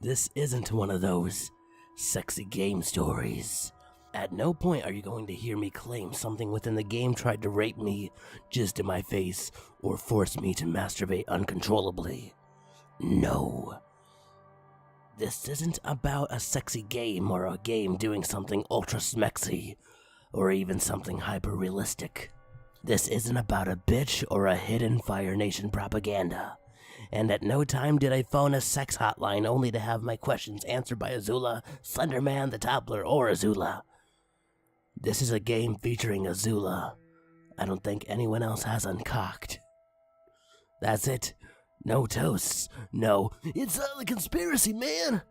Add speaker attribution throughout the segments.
Speaker 1: This isn't one of those sexy game stories. At no point are you going to hear me claim something within the game tried to rape me, jizz in my face, or force me to masturbate uncontrollably. No. This isn't about a sexy game or a game doing something ultra smexy, or even something hyper-realistic. This isn't about a bitch or a hidden Fire Nation propaganda. And at no time did I phone a sex hotline only to have my questions answered by Azula, Slenderman, the Toppler, or Azula. This is a game featuring Azula. I don't think anyone else has uncocked. That's it. No toasts. No, it's not a conspiracy, man.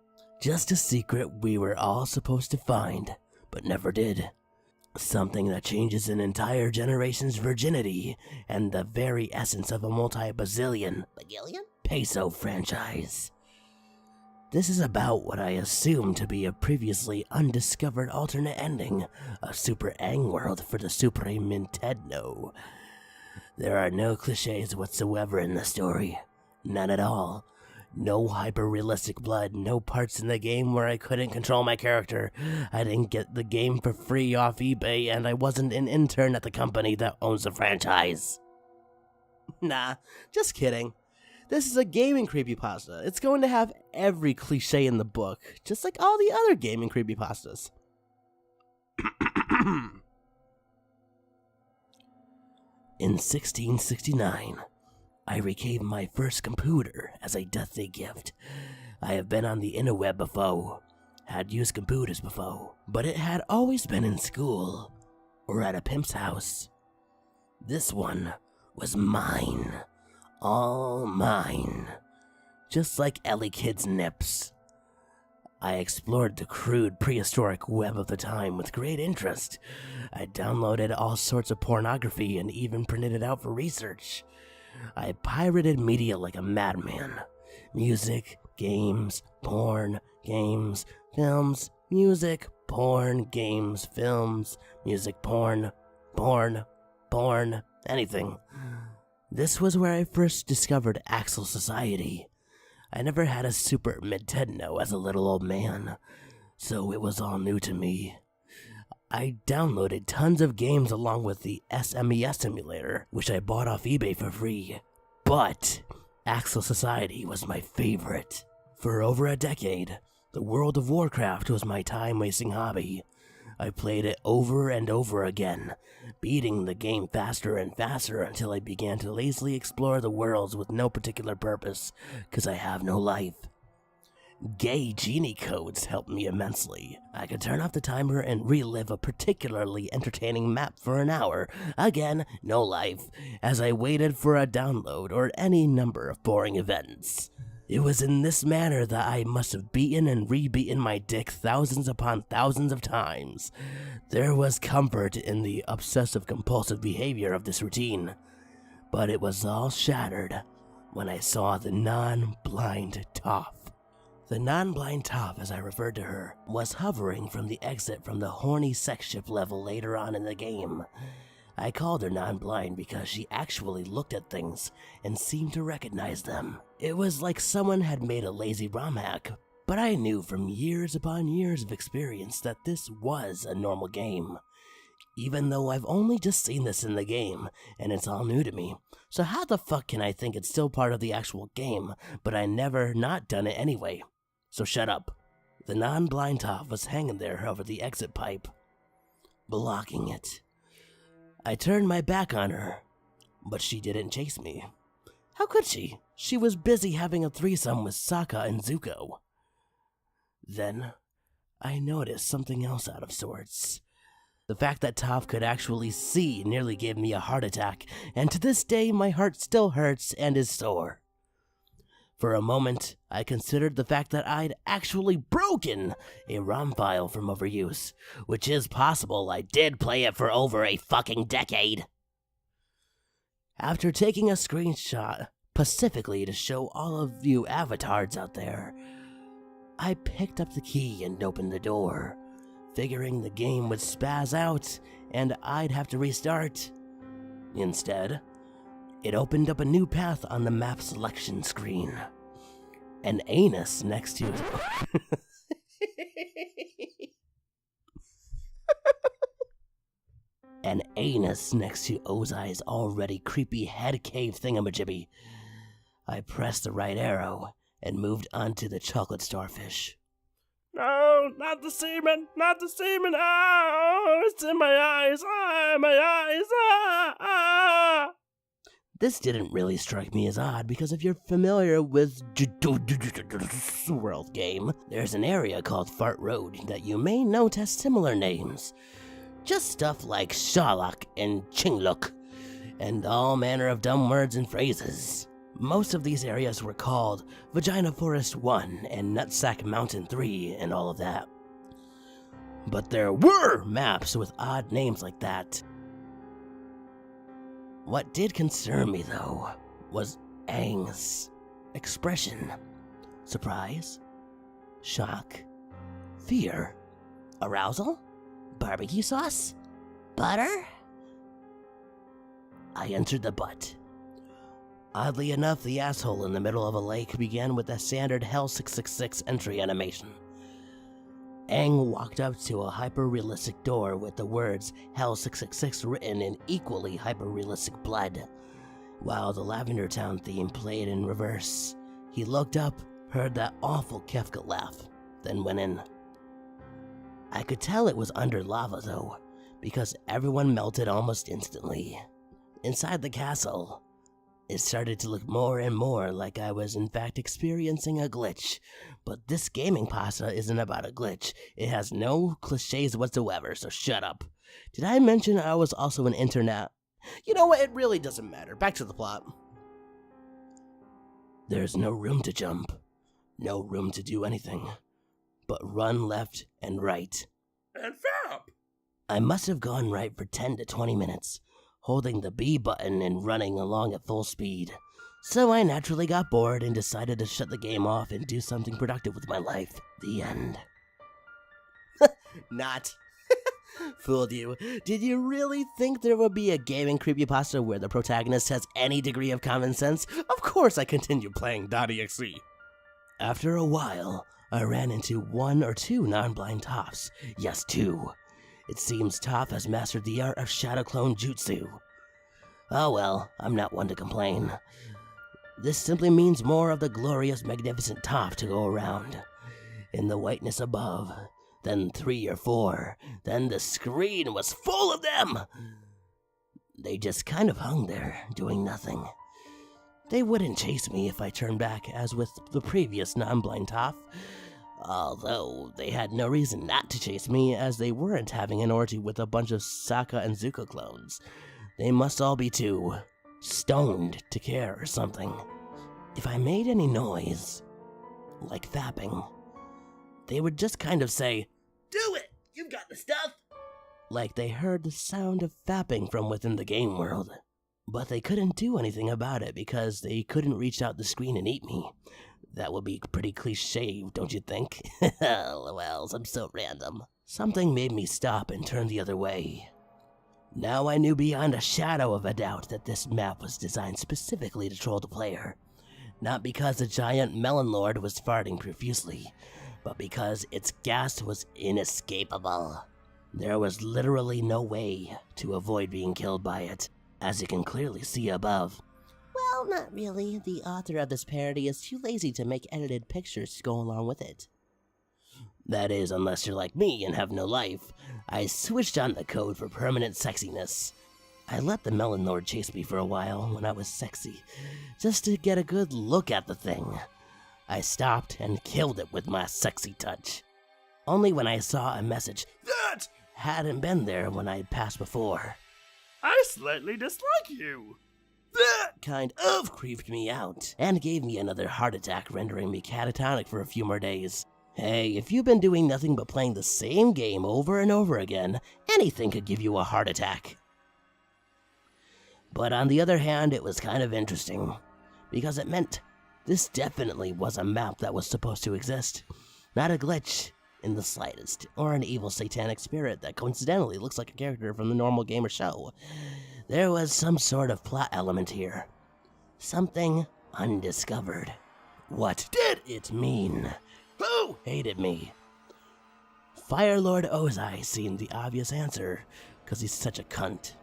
Speaker 1: Just a secret we were all supposed to find, but never did. Something that changes an entire generation's virginity and the very essence of a multi-bazillion peso franchise. This is about what I assume to be a previously undiscovered alternate ending, a Super Ang world for the Supreme Nintendo. There are no cliches whatsoever in the story. None at all. No hyper-realistic blood, no parts in the game where I couldn't control my character. I didn't get the game for free off eBay, and I wasn't an intern at the company that owns the franchise. Nah, just kidding. This is a gaming creepypasta. It's going to have every cliche in the book, just like all the other gaming creepypastas. In 1669, I received my first computer as a birthday gift. I have been on the interweb before, had used computers before, but it had always been in school or at a pimp's house. This one was mine. All mine. Just like Ellie Kid's nips. I explored the crude prehistoric web of the time with great interest. I downloaded all sorts of pornography and even printed it out for research. I pirated media like a madman. Music, games, porn, games, films, music, porn, games, films, music, porn, anything. This was where I first discovered Axel Society. I never had a Super Nintendo as a little old man, so it was all new to me. I downloaded tons of games along with the SMES simulator, which I bought off eBay for free. But Axel Society was my favorite. For over a decade, the World of Warcraft was my time-wasting hobby. I played it over and over again, beating the game faster and faster until I began to lazily explore the worlds with no particular purpose, because I have no life. Gay genie codes helped me immensely. I could turn off the timer and relive a particularly entertaining map for an hour. Again, no life, as I waited for a download or any number of boring events. It was in this manner that I must have beaten and rebeaten my dick thousands upon thousands of times. There was comfort in the obsessive-compulsive behavior of this routine, but it was all shattered when I saw the non-blind Toph. The non-blind Toph, as I referred to her, was hovering from the exit from the horny sex ship level later on in the game. I called her non-blind because she actually looked at things and seemed to recognize them. It was like someone had made a lazy ROM hack, but I knew from years upon years of experience that this was a normal game. Even though I've only just seen this in the game, and it's all new to me. So how the fuck can I think it's still part of the actual game, but I never not done it anyway? So shut up. The non-blind Toph was hanging there over the exit pipe, blocking it. I turned my back on her, but she didn't chase me. How could she? She was busy having a threesome with Sokka and Zuko. Then, I noticed something else out of sorts. The fact that Toph could actually see nearly gave me a heart attack, and to this day my heart still hurts and is sore. For a moment, I considered the fact that I'd actually broken a ROM file from overuse, which is possible. I did play it for over a fucking decade. After taking a screenshot, specifically to show all of you avatars out there, I picked up the key and opened the door, figuring the game would spaz out and I'd have to restart. Instead, it opened up a new path on the map selection screen. An anus next to his... An anus next to Ozai's already creepy head cave thingamajibby. I pressed the right arrow and moved onto the chocolate starfish.
Speaker 2: No, not the semen, not the semen, it's in my eyes, my eyes,
Speaker 1: This didn't really strike me as odd because if you're familiar with World Game, there's an area called Fart Road that you may note has similar names. Just stuff like Shalak and Chingluk, and all manner of dumb words and phrases. Most of these areas were called Vagina Forest 1 and Nutsack Mountain 3 and all of that. But there were maps with odd names like that. What did concern me, though, was Aang's expression. Surprise, shock, fear, arousal, barbecue sauce, butter? I entered the butt. Oddly enough, the asshole in the middle of a lake began with a standard Hell 666 entry animation. Aang walked up to a hyper-realistic door with the words Hell 666 written in equally hyper-realistic blood, while the Lavender Town theme played in reverse. He looked up, heard that awful Kefka laugh, then went in. I could tell it was under lava though, because everyone melted almost instantly. Inside the castle, it started to look more and more like I was in fact experiencing a glitch. But this gaming pasta isn't about a glitch. It has no cliches whatsoever, so shut up. Did I mention I was also an internet? You know what, it really doesn't matter. Back to the plot. There's no room to jump. No room to do anything. But run left and right.
Speaker 2: And fap!
Speaker 1: I must have gone right for 10 to 20 minutes, holding the B button and running along at full speed. So I naturally got bored and decided to shut the game off and do something productive with my life. The end. Not. Fooled you. Did you really think there would be a gaming creepypasta where the protagonist has any degree of common sense? Of course I continued playing .exe. After a while, I ran into 1 or 2 non-blind Tophs. Yes, 2. It seems Toph has mastered the art of shadow clone jutsu. Oh well, I'm not one to complain. This simply means more of the glorious, magnificent Toph to go around. In the whiteness above, then 3 or 4, then the screen was full of them! They just kind of hung there, doing nothing. They wouldn't chase me if I turned back, as with the previous non-blind Toph. Although they had no reason not to chase me, as they weren't having an orgy with a bunch of Sokka and Zuko clones. They must all be too stoned to care or something. If I made any noise, like fapping, they would just kind of say, "Do it! You've got the stuff!" Like they heard the sound of fapping from within the game world. But they couldn't do anything about it because they couldn't reach out the screen and eat me. That would be pretty cliche, don't you think? LOLs, I'm so random. Something made me stop and turn the other way. Now I knew beyond a shadow of a doubt that this map was designed specifically to troll the player. Not because the giant melon lord was farting profusely, but because its gas was inescapable. There was literally no way to avoid being killed by it, as you can clearly see above. Well, not really. The author of this parody is too lazy to make edited pictures to go along with it. That is, unless you're like me and have no life. I switched on the code for permanent sexiness. I let the Melon Lord chase me for a while when I was sexy, just to get a good look at the thing. I stopped and killed it with my sexy touch. Only when I saw a message that hadn't been there when I'd passed before.
Speaker 2: I slightly dislike you.
Speaker 1: That kind of creeped me out, and gave me another heart attack, rendering me catatonic for a few more days. Hey, if you've been doing nothing but playing the same game over and over again, anything could give you a heart attack. But on the other hand, it was kind of interesting, because it meant this definitely was a map that was supposed to exist. Not a glitch in the slightest, or an evil satanic spirit that coincidentally looks like a character from the normal game or show. There was some sort of plot element here. Something undiscovered. What did it mean? Who hated me? Fire Lord Ozai seemed the obvious answer, because he's such a cunt.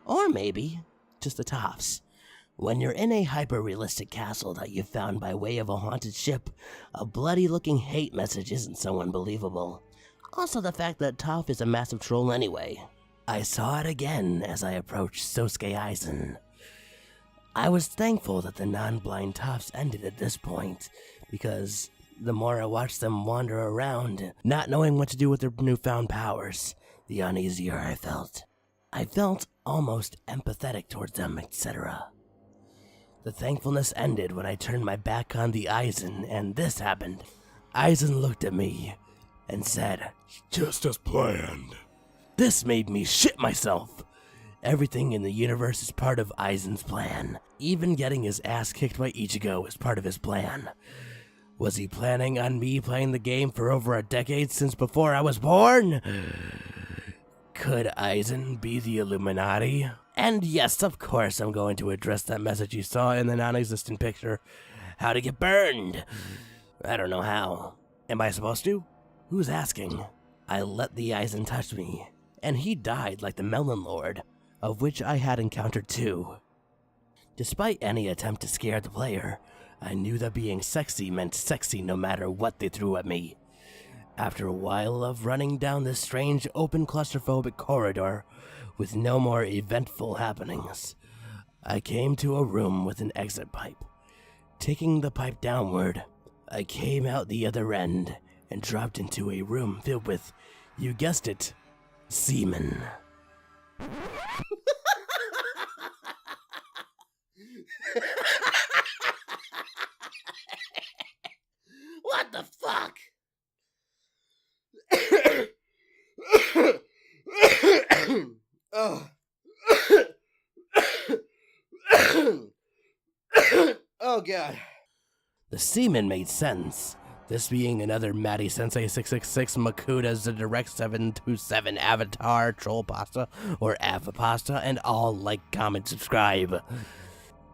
Speaker 1: Or maybe, just the tops. When you're in a hyper-realistic castle that you found by way of a haunted ship, a bloody-looking hate message isn't so unbelievable. Also the fact that Toph is a massive troll anyway. I saw it again as I approached Sosuke Aizen. I was thankful that the non-blind Tophs ended at this point, because the more I watched them wander around, not knowing what to do with their newfound powers, the uneasier I felt. I felt almost empathetic towards them, etc. The thankfulness ended when I turned my back on the Aizen, and this happened. Aizen looked at me and said,
Speaker 2: Just as planned.
Speaker 1: This made me shit myself. Everything in the universe is part of Aizen's plan. Even getting his ass kicked by Ichigo is part of his plan. Was he planning on me playing the game for over a decade since before I was born? Could Aizen be the Illuminati? And yes, of course I'm going to address that message you saw in the non-existent picture. How to get burned. I don't know how. Am I supposed to? Who's asking? I let the Aizen touch me, and he died like the Melon Lord, of which I had encountered two. Despite any attempt to scare the player, I knew that being sexy meant sexy no matter what they threw at me. After a while of running down this strange open claustrophobic corridor with no more eventful happenings, I came to a room with an exit pipe. Taking the pipe downward, I came out the other end and dropped into a room filled with, you guessed it, semen. What the fuck? Oh god. The semen made sense. This being another Maddie Sensei 666 Makuda's the Direct 727 Avatar, Trollpasta, or Avapasta, and all like, comment, subscribe.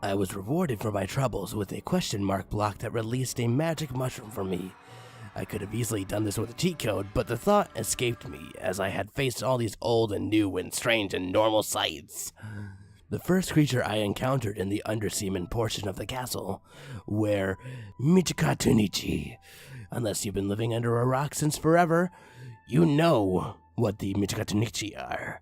Speaker 1: I was rewarded for my troubles with a question mark block that released a magic mushroom for me. I could have easily done this with a cheat code, but the thought escaped me as I had faced all these old and new and strange and normal sights. The first creature I encountered in the underseaman portion of the castle were Michikatunichi. Unless you've been living under a rock since forever, you know what the Michikatunichi are.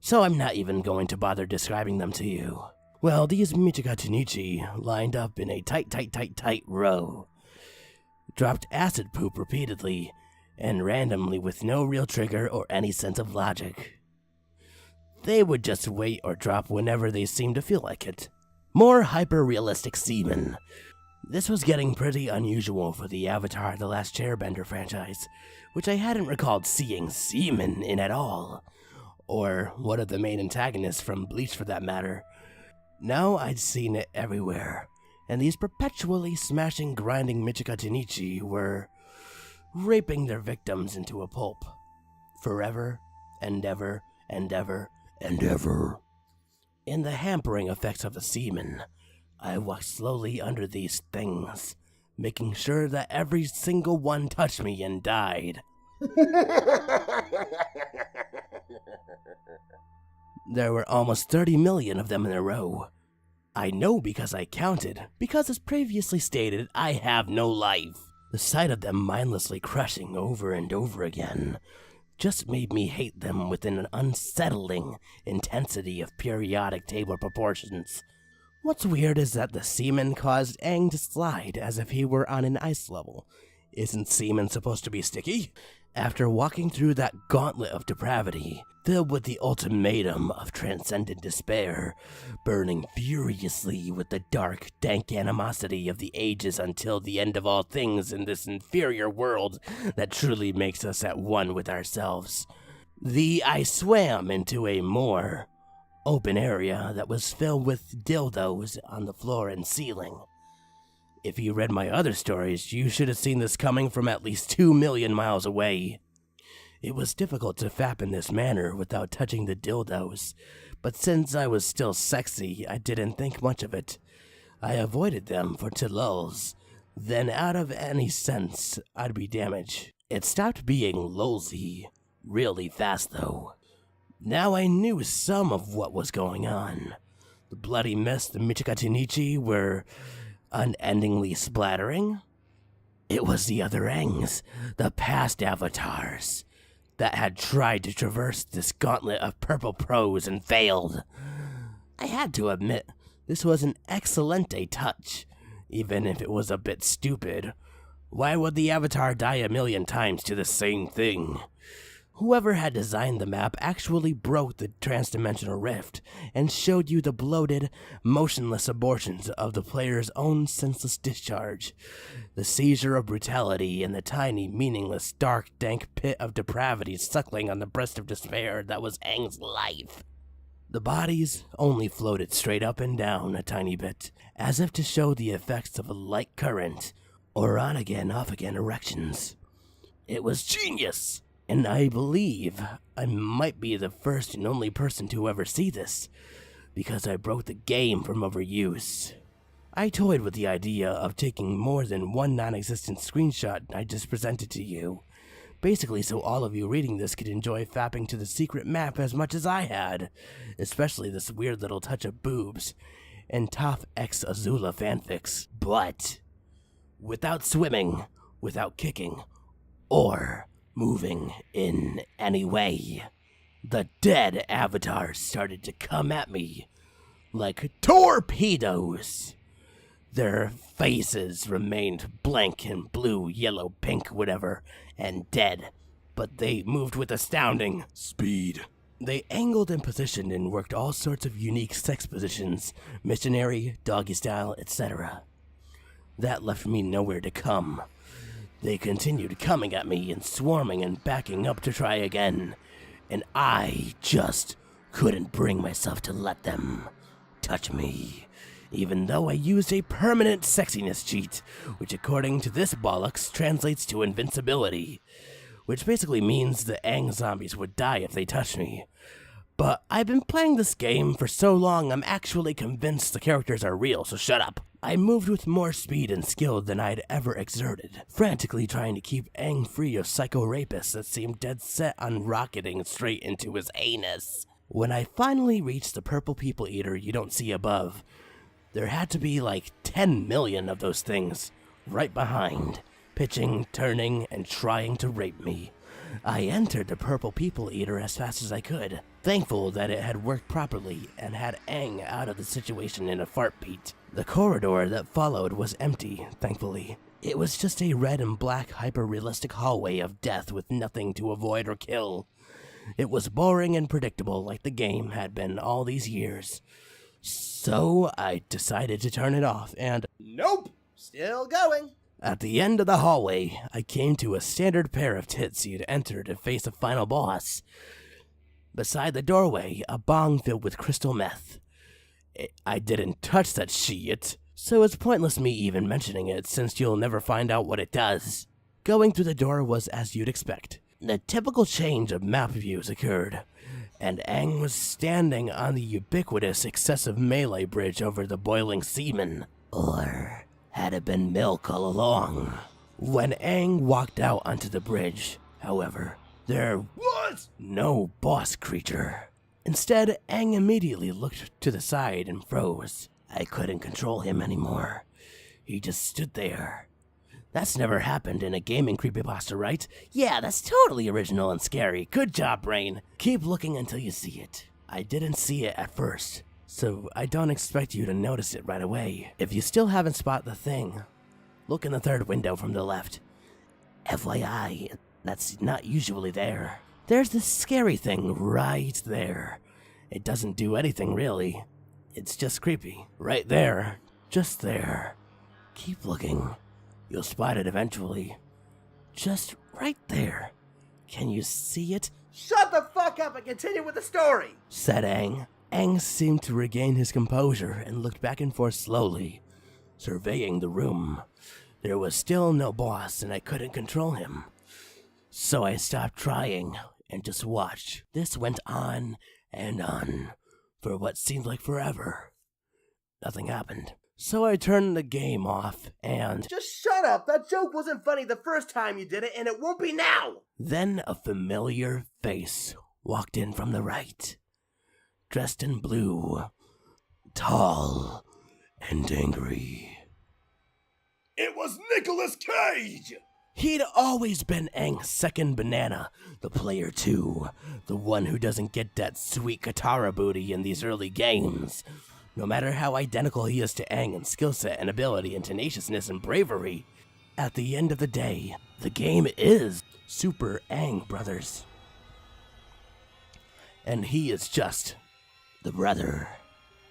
Speaker 1: So I'm not even going to bother describing them to you. Well, these Michikatunichi lined up in a tight row, dropped acid poop repeatedly, and randomly with no real trigger or any sense of logic. They would just wait or drop whenever they seemed to feel like it. More hyper-realistic semen. This was getting pretty unusual for the Avatar The Last Chairbender franchise, which I hadn't recalled seeing semen in at all. Or one of the main antagonists from Bleach for that matter. Now I'd seen it everywhere, and these perpetually smashing, grinding Michikatunichi were raping their victims into a pulp. Forever and ever and ever and ever. In the hampering effects of the semen, I walked slowly under these things, making sure that every single one touched me and died. There were almost 30 million of them in a row. I know because I counted, because as previously stated, I have no life. The sight of them mindlessly crushing over and over again just made me hate them with an unsettling intensity of periodic table proportions. What's weird is that the semen caused Aang to slide as if he were on an ice level. Isn't semen supposed to be sticky? After walking through that gauntlet of depravity, filled with the ultimatum of transcendent despair, burning furiously with the dark, dank animosity of the ages until the end of all things in this inferior world that truly makes us at one with ourselves, I swam into a more open area that was filled with dildos on the floor and ceiling. If you read my other stories, you should have seen this coming from at least 2 million miles away. It was difficult to fap in this manner without touching the dildos, but since I was still sexy, I didn't think much of it. I avoided them for lulz. Then out of any sense, I'd be damaged. It stopped being lulzy really fast though. Now I knew some of what was going on. The bloody mess the Michikatinichi were unendingly splattering. It was the other Aangs, the past avatars, that had tried to traverse this gauntlet of purple prose and failed. I had to admit, this was an excellente touch, even if it was a bit stupid. Why would the avatar die a million times to the same thing? Whoever had designed the map actually broke the transdimensional rift and showed you the bloated, motionless abortions of the player's own senseless discharge, the seizure of brutality in the tiny, meaningless, dark, dank pit of depravity suckling on the breast of despair that was Aang's life. The bodies only floated straight up and down a tiny bit, as if to show the effects of a light current, or on-again, off-again erections. It was genius! And I believe I might be the first and only person to ever see this, because I broke the game from overuse. I toyed with the idea of taking more than one non-existent screenshot I just presented to you, basically so all of you reading this could enjoy fapping to the secret map as much as I had, especially this weird little touch of boobs and Toph X Azula fanfics. But without swimming, without kicking, or moving in any way, the dead avatars started to come at me like torpedoes. Their faces remained blank and blue, yellow, pink, whatever, and dead, but they moved with astounding speed. They angled and positioned and worked all sorts of unique sex positions, missionary, doggy style, etc. That left me nowhere to come. They continued coming at me and swarming and backing up to try again, and I just couldn't bring myself to let them touch me, even though I used a permanent sexiness cheat, which according to this bollocks translates to invincibility, which basically means the Aang zombies would die if they touched me. But I've been playing this game for so long I'm actually convinced the characters are real, so shut up. I moved with more speed and skill than I'd ever exerted, frantically trying to keep Aang free of psycho rapists that seemed dead set on rocketing straight into his anus. When I finally reached the purple people eater you don't see above, there had to be like 10 million of those things right behind, pitching, turning, and trying to rape me. I entered the purple people eater as fast as I could, thankful that it had worked properly and had Aang out of the situation in a fartbeat. The corridor that followed was empty, thankfully. It was just a red and black hyper-realistic hallway of death with nothing to avoid or kill. It was boring and predictable like the game had been all these years. So I decided to turn it off and
Speaker 2: Nope! Still going.
Speaker 1: at the end of the hallway, I came to a standard pair of tits you'd enter to face a final boss. Beside the doorway, a bong filled with crystal meth. I didn't touch that shit, so it's pointless me even mentioning it since you'll never find out what it does. Going through the door was as you'd expect. The typical change of map views occurred, and Aang was standing on the ubiquitous excessive melee bridge over the boiling semen. Or had it been milk all along? When Aang walked out onto the bridge, however, there was no boss creature. Instead, Aang immediately looked to the side and froze. I couldn't control him anymore. He just stood there. That's never happened in a gaming creepypasta, right? Yeah, that's totally original and scary. Good job, brain. Keep looking until you see it. I didn't see it at first, so I don't expect you to notice it right away. If you still haven't spotted the thing, look in the third window from the left. FYI, that's not usually there. There's this scary thing right there. It doesn't do anything really. It's just creepy. Right there. Just there. Keep looking. You'll spot it eventually. Just right there. Can you see it?
Speaker 2: Shut the fuck up and continue with the story!
Speaker 1: Said Aang. Aang seemed to regain his composure and looked back and forth slowly, surveying the room. There was still no boss and I couldn't control him. So I stopped trying and just watched. This went on and on for what seemed like forever. Nothing happened. So I turned the game off and...
Speaker 3: Just shut up! That joke wasn't funny the first time you did it, and it won't be now!
Speaker 1: Then a familiar face walked in from the right, dressed in blue, tall and angry.
Speaker 2: It was Nicolas Cage!
Speaker 1: He'd always been Aang's second banana, the player 2, the one who doesn't get that sweet Katara booty in these early games. No matter how identical he is to Aang in skill set and ability and tenaciousness and bravery, at the end of the day, the game is Super Aang Brothers. And he is just the brother.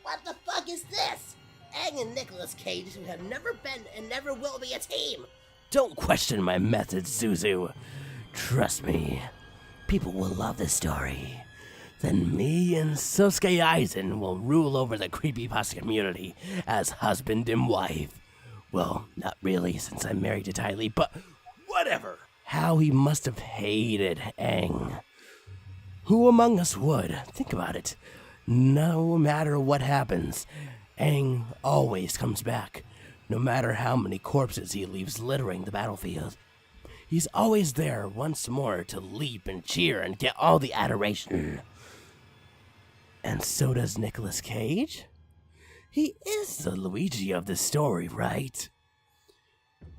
Speaker 4: What the fuck is this? Aang and Nicolas Cage have never been and never will be a team.
Speaker 1: Don't question my methods, Zuzu. Trust me, people will love this story. Then me and Sosuke Aizen will rule over the creepypasta community as husband and wife. Well, not really, since I'm married to Ty Lee, but whatever. How he must have hated Aang. Who among us would? Think about it. No matter what happens, Aang always comes back. No matter how many corpses he leaves littering the battlefield. He's always there once more to leap and cheer and get all the adoration. And so does Nicolas Cage? He is the Luigi of this story, right?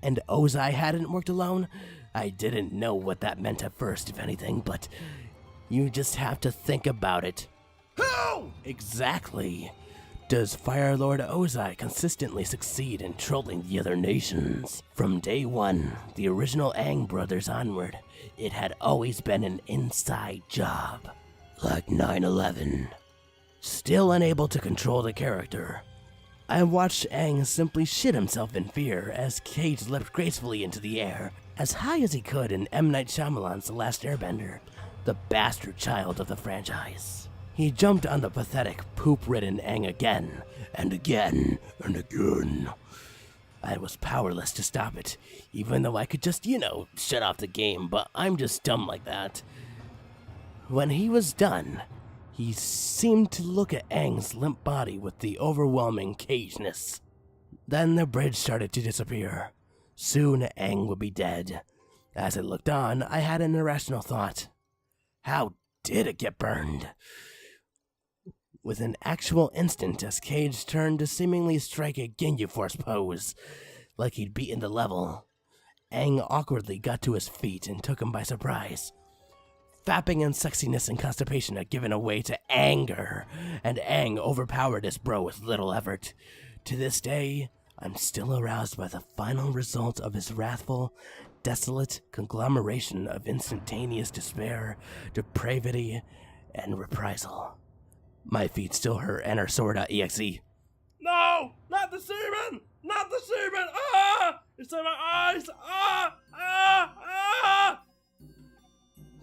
Speaker 1: And Ozai hadn't worked alone? I didn't know what that meant at first, if anything, but you just have to think about it.
Speaker 2: How?
Speaker 1: Exactly. Does Fire Lord Ozai consistently succeed in trolling the other nations? From day one, the original Aang brothers onward, it had always been an inside job. Like 9/11. Still unable to control the character, I watched Aang simply shit himself in fear as Cage leapt gracefully into the air, as high as he could in M. Night Shyamalan's The Last Airbender, the bastard child of the franchise. He jumped on the pathetic, poop-ridden Aang again, and again, and again. I was powerless to stop it, even though I could just, shut off the game, but I'm just dumb like that. When he was done, he seemed to look at Aang's limp body with the overwhelming cageness. Then the bridge started to disappear. Soon Aang would be dead. As I looked on, I had an irrational thought. How did it get burned? With an actual instant as Cage turned to seemingly strike a Ginyu Force pose, like he'd beaten the level, Aang awkwardly got to his feet and took him by surprise. Fapping and sexiness and constipation had given way to anger, and Aang overpowered his bro with little effort. To this day, I'm still aroused by the final result of his wrathful, desolate conglomeration of instantaneous despair, depravity, and reprisal. My feet still hurt and are sore.exe.
Speaker 2: No! Not the semen! Not the semen! Ah! It's in my eyes! Ah! Ah! Ah!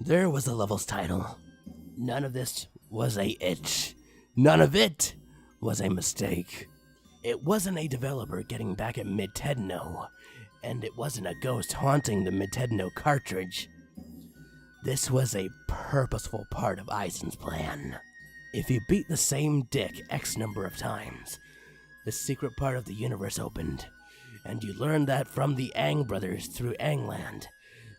Speaker 1: There was the level's title. None of this was a itch. None of it was a mistake. It wasn't a developer getting back at Mid-Tedno, and it wasn't a ghost haunting the Mid-Tedno cartridge. This was a purposeful part of Aizen's plan. If you beat the same dick X number of times, the secret part of the universe opened, and you learned that from the Aang brothers through Aangland,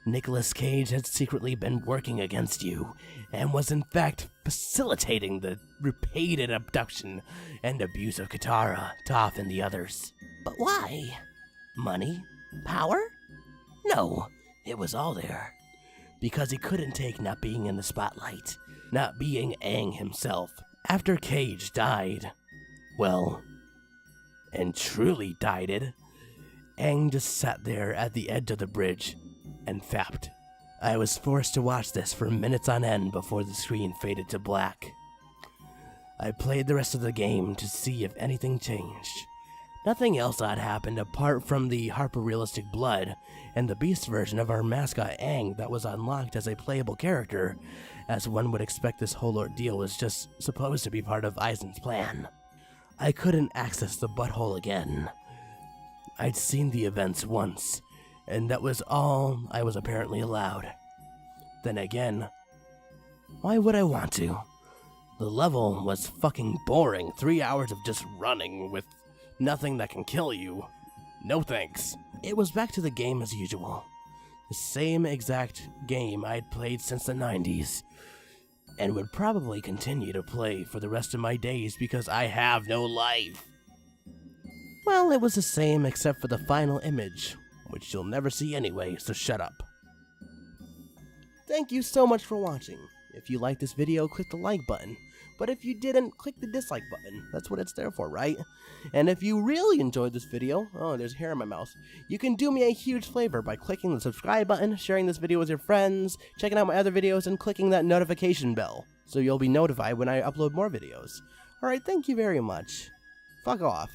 Speaker 1: Nicolas Cage had secretly been working against you, and was in fact facilitating the repeated abduction and abuse of Katara, Toph, and the others. But why? Money? Power? No, it was all there. Because he couldn't take not being in the spotlight, not being Aang himself. After Cage died, well, and truly died it, Aang just sat there at the edge of the bridge and fapped. I was forced to watch this for minutes on end before the screen faded to black. I played the rest of the game to see if anything changed. Nothing else odd happened apart from the hyper-realistic blood and the beast version of our mascot Aang that was unlocked as a playable character, as one would expect this whole ordeal was just supposed to be part of Aizen's plan. I couldn't access the butthole again. I'd seen the events once, and that was all I was apparently allowed. Then again, why would I want to? The level was fucking boring. 3 hours of just running with Nothing that can kill you. No thanks. It was back to the game as usual. The same exact game I'd played since the 90s. And would probably continue to play for the rest of my days because I have no life. Well, it was the same except for the final image, which you'll never see anyway, so shut up. Thank you so much for watching. If you liked this video, click the like button. But if you didn't, click the dislike button. That's what it's there for, right? And if you really enjoyed this video, oh, there's hair in my mouth, you can do me a huge favor by clicking the subscribe button, sharing this video with your friends, checking out my other videos, and clicking that notification bell, so you'll be notified when I upload more videos. Alright, thank you very much. Fuck off.